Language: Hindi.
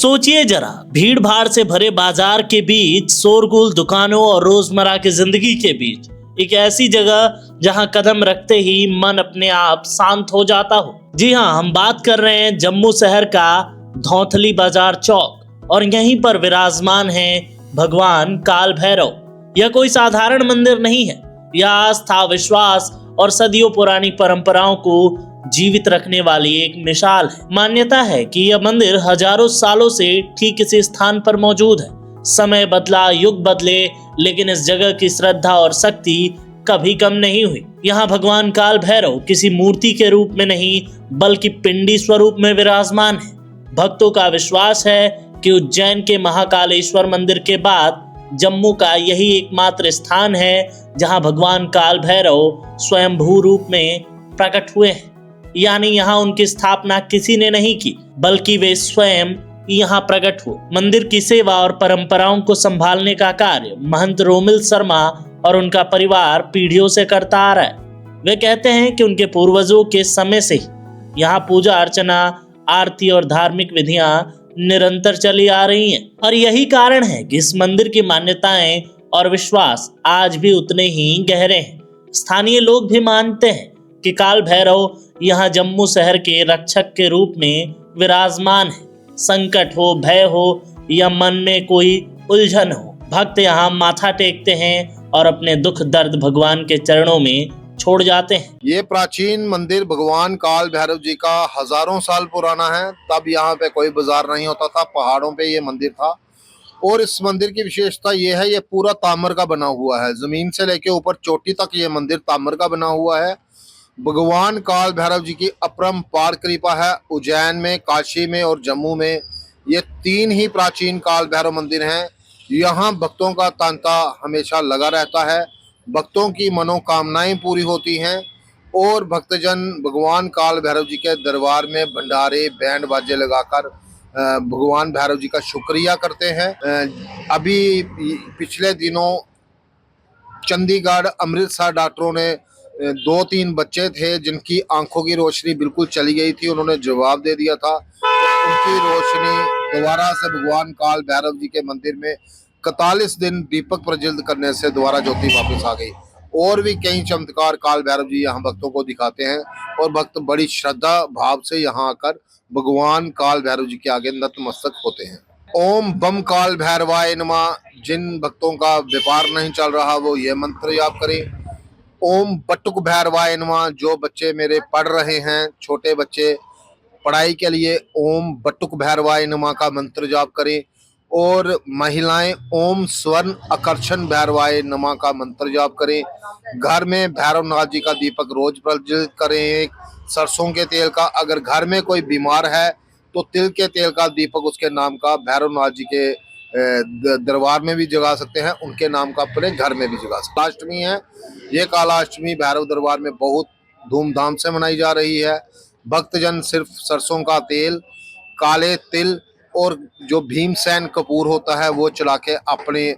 सोचिए जरा, भीड़ भाड़ से भरे बाजार के बीच, शोरगुल दुकानों और रोजमर्रा की जिंदगी के बीच एक ऐसी जगह जहां कदम रखते ही मन अपने आप शांत हो जाता हो। जी हाँ, हम बात कर रहे हैं जम्मू शहर का धौंथली बाजार चौक, और यहीं पर विराजमान है भगवान काल भैरव। यह कोई साधारण मंदिर नहीं है, यह आस्था, विश्वास और सदियों पुरानी परंपराओं को जीवित रखने वाली एक मिसाल है। मान्यता है कि यह मंदिर हजारों सालों से ठीक इसी स्थान पर मौजूद है। समय बदला, युग बदले, लेकिन इस जगह की श्रद्धा और शक्ति कभी कम नहीं हुई। यहाँ भगवान काल भैरव किसी मूर्ति के रूप में नहीं, बल्कि पिंडी स्वरूप में विराजमान है। भक्तों का विश्वास है कि उज्जैन के महाकालेश्वर मंदिर के बाद जम्मू का यही एकमात्र स्थान है जहां भगवान काल भैरव स्वयंभू रूप में प्रकट हुए हैं। यानी यहाँ उनकी स्थापना किसी ने नहीं की, बल्कि वे स्वयं यहाँ प्रकट हुए। मंदिर की सेवा और परंपराओं को संभालने का कार्य महंत रोमिल शर्मा और उनका परिवार पीढ़ियों से करता आ रहा है। वे कहते हैं कि उनके पूर्वजों के समय से ही यहाँ पूजा अर्चना, आरती और धार्मिक विधियां निरंतर चली आ रही हैं, और यही कारण है कि इस मंदिर की मान्यताएं और विश्वास आज भी उतने ही गहरे हैं। स्थानीय लोग भी मानते हैं कि काल भैरव यहाँ जम्मू शहर के रक्षक के रूप में विराजमान है। संकट हो, भय हो या मन में कोई उलझन हो, भक्त यहाँ माथा टेकते हैं और अपने दुख दर्द भगवान के चरणों में छोड़ जाते हैं। ये प्राचीन मंदिर भगवान काल भैरव जी का हजारों साल पुराना है। तब यहाँ पे कोई बाजार नहीं होता था, पहाड़ों पे ये मंदिर था। और इस मंदिर की विशेषता ये है, ये पूरा ताम्र का बना हुआ है। जमीन से लेके ऊपर चोटी तक ये मंदिर ताम्र का बना हुआ है। भगवान काल भैरव जी की अपरंपार कृपा है। उज्जैन में, काशी में और जम्मू में ये तीन ही प्राचीन काल भैरव मंदिर हैं। यहाँ भक्तों का तांता हमेशा लगा रहता है, भक्तों की मनोकामनाएं पूरी होती हैं और भक्तजन भगवान काल भैरव जी के दरबार में भंडारे, बैंड बाजे लगाकर भगवान भैरव जी का शुक्रिया करते हैं। अभी पिछले दिनों चंडीगढ़, अमृतसर डॉक्टरों ने 2-3 बच्चे थे जिनकी आंखों की रोशनी बिल्कुल चली गई थी, उन्होंने जवाब दे दिया था। तो उनकी रोशनी दोबारा से भगवान काल भैरव जी के मंदिर में 41 दिन दीपक प्रज्वलित करने से दोबारा ज्योति वापस आ गई। और भी कई चमत्कार काल भैरव जी यहाँ भक्तों को दिखाते हैं और भक्त बड़ी श्रद्धा भाव से यहाँ आकर भगवान काल भैरव जी के आगे नतमस्तक होते हैं। ओम बम काल भैरवाय नमः। जिन भक्तों का व्यापार नहीं चल रहा वो ये मंत्र जाप करें। ओम बटुक भैरवाय नमः। जो बच्चे मेरे पढ़ रहे हैं, छोटे बच्चे, पढ़ाई के लिए ओम बटुक भैरवाय नमः का मंत्र जाप करें। और महिलाएं ओम स्वर्ण आकर्षण भैरवाय नमः का मंत्र जाप करें। घर में भैरवनाथ जी का दीपक रोज प्रज्वलित करें, सरसों के तेल का। अगर घर में कोई बीमार है तो तिल के तेल का दीपक उसके नाम का भैरवनाथ जी के दरबार में भी जगा सकते हैं, उनके नाम का अपने घर में भी जगा सकते हैं। कालाष्टमी है, ये कालाष्टमी भैरव दरबार में बहुत धूमधाम से मनाई जा रही है। भक्तजन सिर्फ सरसों का तेल, काले तिल और जो भीमसेन कपूर होता है वो चला के अपने